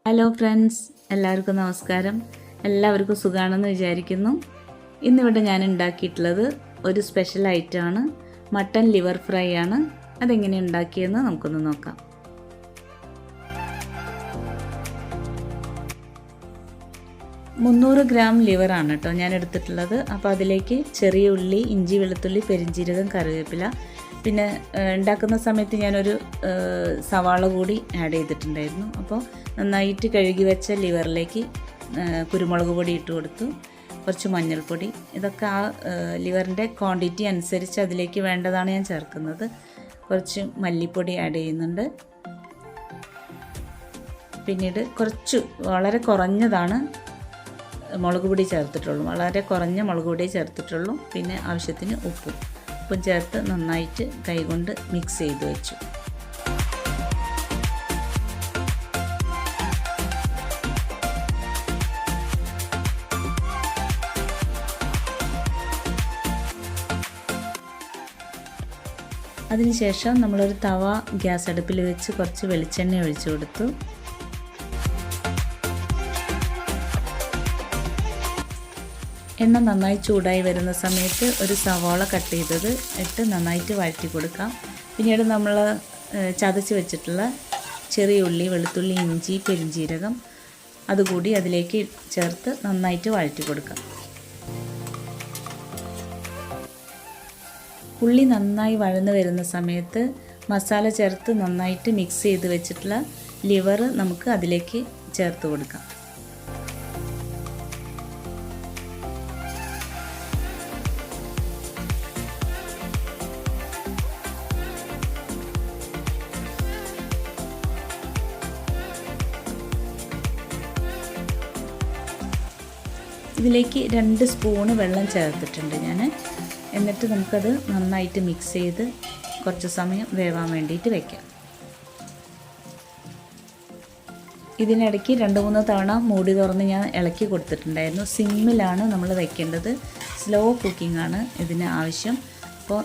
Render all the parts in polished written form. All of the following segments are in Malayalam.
ഹലോ ഫ്രണ്ട്സ്, എല്ലാവർക്കും നമസ്കാരം. എല്ലാവർക്കും സുഖമാണെന്ന് വിചാരിക്കുന്നു. ഇന്നിവിടെ ഞാൻ ഉണ്ടാക്കിയിട്ടുള്ളത് ഒരു സ്പെഷ്യൽ ഐറ്റമാണ്. മട്ടൻ ലിവർ ഫ്രൈ ആണ്. അതെങ്ങനെ ഉണ്ടാക്കിയെന്ന് നമുക്കൊന്ന് നോക്കാം. $300 ലിവറാണ് കേട്ടോ ഞാൻ എടുത്തിട്ടുള്ളത്. അപ്പോൾ അതിലേക്ക് ചെറിയ ഉള്ളി, ഇഞ്ചി, വെളുത്തുള്ളി, പെരിഞ്ജീരകം, കറിവേപ്പില, പിന്നെ ഉണ്ടാക്കുന്ന സമയത്ത് ഞാനൊരു സവാള കൂടി ആഡ് ചെയ്തിട്ടുണ്ടായിരുന്നു. അപ്പോൾ നന്നായിട്ട് കഴുകി വെച്ച ലിവറിലേക്ക് കുരുമുളക് പൊടി ഇട്ട് കൊടുത്തു, കുറച്ച് മഞ്ഞൾപ്പൊടി. ഇതൊക്കെ ആ ലിവറിൻ്റെ ക്വാണ്ടിറ്റി അനുസരിച്ച് അതിലേക്ക് വേണ്ടതാണ് ഞാൻ ചേർക്കുന്നത്. കുറച്ച് മല്ലിപ്പൊടി ആഡ് ചെയ്യുന്നുണ്ട്. പിന്നീട് വളരെ കുറഞ്ഞതാണ് മുളക് പൊടി ചേർത്തിട്ടുള്ളൂ, വളരെ കുറഞ്ഞ മുളക് പൊടി ചേർത്തിട്ടുള്ളൂ. പിന്നെ ആവശ്യത്തിന് ഉപ്പും ചേർത്ത് നന്നായിട്ട് കൈകൊണ്ട് മിക്സ് ചെയ്ത് വെച്ചു. അതിനുശേഷം നമ്മളൊരു തവ ഗ്യാസ് അടുപ്പിൽ വെച്ച് കുറച്ച് വെളിച്ചെണ്ണ ഒഴിച്ചു കൊടുത്തു. എണ്ണ നന്നായി ചൂടായി വരുന്ന സമയത്ത് ഒരു സവാള കട്ട് ചെയ്തത് ഇട്ട് നന്നായിട്ട് വഴറ്റി കൊടുക്കാം. പിന്നീട് നമ്മൾ ചതച്ച് വെച്ചിട്ടുള്ള ചെറിയ ഉള്ളി, വെളുത്തുള്ളി, ഇഞ്ചി, പെരിഞ്ജീരകം അതുകൂടി അതിലേക്ക് ചേർത്ത് നന്നായിട്ട് വഴറ്റി കൊടുക്കാം. ഉള്ളി നന്നായി വഴന്ന് വരുന്ന സമയത്ത് മസാല ചേർത്ത് നന്നായിട്ട് മിക്സ് ചെയ്ത് വെച്ചിട്ടുള്ള ലിവർ നമുക്ക് അതിലേക്ക് ചേർത്ത് കൊടുക്കാം. ഇതിലേക്ക് 2 സ്പൂണ് വെള്ളം ചേർത്തിട്ടുണ്ട് ഞാൻ. എന്നിട്ട് നമുക്കത് നന്നായിട്ട് മിക്സ് ചെയ്ത് കുറച്ച് സമയം വേവാൻ വേണ്ടിയിട്ട് വയ്ക്കാം. ഇതിനിടയ്ക്ക് 2-3 തവണ മൂടി തുറന്ന് ഞാൻ ഇളക്കി കൊടുത്തിട്ടുണ്ടായിരുന്നു. സിമ്മിലാണ് നമ്മൾ വയ്ക്കേണ്ടത്. സ്ലോ കുക്കിംഗ് ആണ് ഇതിന് ആവശ്യം. അപ്പോൾ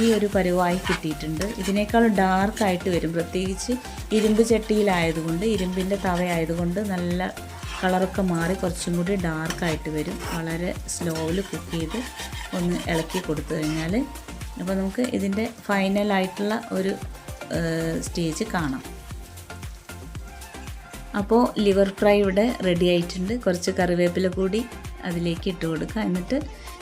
ഈ ഒരു പരുവായി കിട്ടിയിട്ടുണ്ട്. ഇതിനേക്കാൾ ഡാർക്കായിട്ട് വരും, പ്രത്യേകിച്ച് ഇരുമ്പ് ചട്ടിയിലായതുകൊണ്ട്, ഇരുമ്പിൻ്റെ തവയായതുകൊണ്ട് നല്ല കളറൊക്കെ മാറി കുറച്ചും കൂടി ഡാർക്കായിട്ട് വരും. വളരെ സ്ലോയിൽ കുക്ക് ചെയ്ത് ഒന്ന് ഇളക്കി കൊടുത്തു കഴിഞ്ഞാൽ അപ്പോൾ നമുക്ക് ഇതിൻ്റെ ഫൈനലായിട്ടുള്ള ഒരു സ്റ്റേജ് കാണാം. അപ്പോൾ ലിവർ ഫ്രൈ ഇവിടെ റെഡി ആയിട്ടുണ്ട്. കുറച്ച് കറിവേപ്പില കൂടി അതിലേക്ക് ഇട്ട് കൊടുക്കുക. എന്നിട്ട്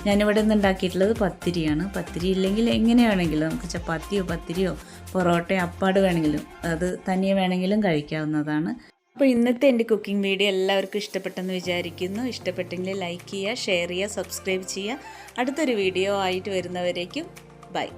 ഞാനിവിടെ നിന്ന് ഉണ്ടാക്കിയിട്ടുള്ളത് പത്തിരിയാണ്. പത്തിരി ഇല്ലെങ്കിൽ എങ്ങനെയാണെങ്കിലും നമുക്ക് ചപ്പാത്തിയോ പത്തിരിയോ പൊറോട്ടയോ അപ്പാട് വേണമെങ്കിലും അത് തനിയെ വേണമെങ്കിലും കഴിക്കാവുന്നതാണ്. അപ്പോൾ ഇന്നത്തെ എൻ്റെ കുക്കിംഗ് വീഡിയോ എല്ലാവർക്കും ഇഷ്ടപ്പെട്ടെന്ന് വിചാരിക്കുന്നു. ഇഷ്ടപ്പെട്ടെങ്കിൽ ലൈക്ക് ചെയ്യുക, ഷെയർ ചെയ്യുക, സബ്സ്ക്രൈബ് ചെയ്യുക. അടുത്തൊരു വീഡിയോ ആയിട്ട് വരുന്നവരേക്കും ബൈ.